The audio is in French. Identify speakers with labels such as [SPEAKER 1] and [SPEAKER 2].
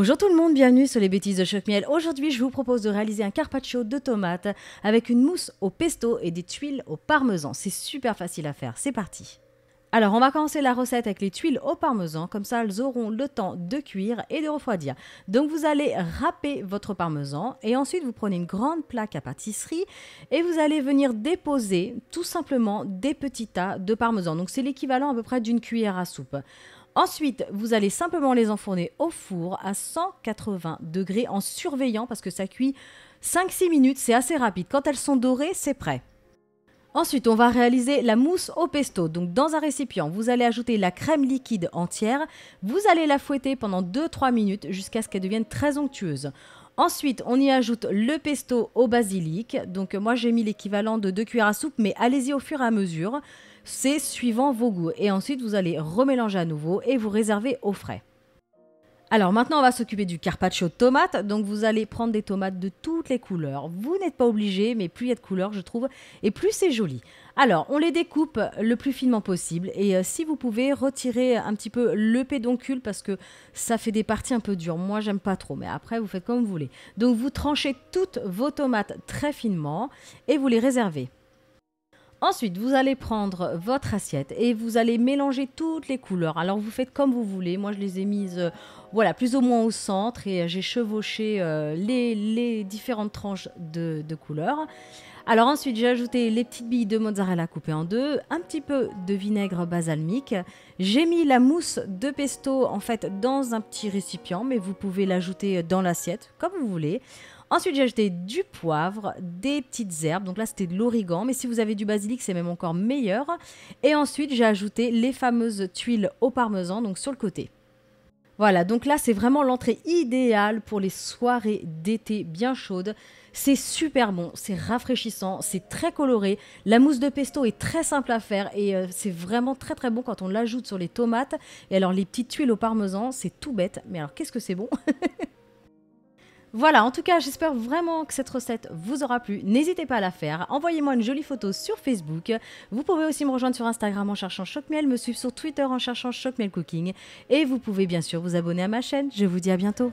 [SPEAKER 1] Bonjour tout le monde, bienvenue sur les bêtises de Choc-Miel. Aujourd'hui, je vous propose de réaliser un carpaccio de tomates avec une mousse au pesto et des tuiles au parmesan. C'est super facile à faire, c'est parti. Alors, on va commencer la recette avec les tuiles au parmesan, comme ça elles auront le temps de cuire et de refroidir. Donc vous allez râper votre parmesan et ensuite vous prenez une grande plaque à pâtisserie et vous allez venir déposer tout simplement des petits tas de parmesan. Donc c'est l'équivalent à peu près d'une cuillère à soupe. Ensuite, vous allez simplement les enfourner au four à 180 degrés en surveillant parce que ça cuit 5-6 minutes, c'est assez rapide. Quand elles sont dorées, c'est prêt. Ensuite, on va réaliser la mousse au pesto. Donc, dans un récipient, vous allez ajouter la crème liquide entière. Vous allez la fouetter pendant 2-3 minutes jusqu'à ce qu'elle devienne très onctueuse. Ensuite, on y ajoute le pesto au basilic. Donc, moi, j'ai mis l'équivalent de 2 cuillères à soupe, mais allez-y au fur et à mesure. C'est suivant vos goûts. Et ensuite, vous allez remélanger à nouveau et vous réserver au frais. Alors maintenant, on va s'occuper du carpaccio de tomates. Donc vous allez prendre des tomates de toutes les couleurs. Vous n'êtes pas obligé, mais plus il y a de couleurs, je trouve, et plus c'est joli. Alors, on les découpe le plus finement possible. Et si vous pouvez, retirer un petit peu le pédoncule parce que ça fait des parties un peu dures. Moi, j'aime pas trop, mais après, vous faites comme vous voulez. Donc vous tranchez toutes vos tomates très finement et vous les réservez. Ensuite, vous allez prendre votre assiette et vous allez mélanger toutes les couleurs. Alors, vous faites comme vous voulez. Moi, je les ai mises voilà, plus ou moins au centre et j'ai chevauché les différentes tranches de couleurs. Alors ensuite, j'ai ajouté les petites billes de mozzarella coupées en deux, un petit peu de vinaigre balsamique. J'ai mis la mousse de pesto en fait dans un petit récipient, mais vous pouvez l'ajouter dans l'assiette comme vous voulez. Ensuite, j'ai ajouté du poivre, des petites herbes. Donc là, c'était de l'origan. Mais si vous avez du basilic, c'est même encore meilleur. Et ensuite, j'ai ajouté les fameuses tuiles au parmesan, donc sur le côté. Voilà, donc là, c'est vraiment l'entrée idéale pour les soirées d'été bien chaudes. C'est super bon, c'est rafraîchissant, c'est très coloré. La mousse de pesto est très simple à faire et c'est vraiment très très bon quand on l'ajoute sur les tomates. Et alors, les petites tuiles au parmesan, c'est tout bête. Mais alors, qu'est-ce que c'est bon? Voilà, en tout cas, j'espère vraiment que cette recette vous aura plu. N'hésitez pas à la faire. Envoyez-moi une jolie photo sur Facebook. Vous pouvez aussi me rejoindre sur Instagram en cherchant Choc-Miel, me suivre sur Twitter en cherchant Choc-Miel Cooking. Et vous pouvez bien sûr vous abonner à ma chaîne. Je vous dis à bientôt.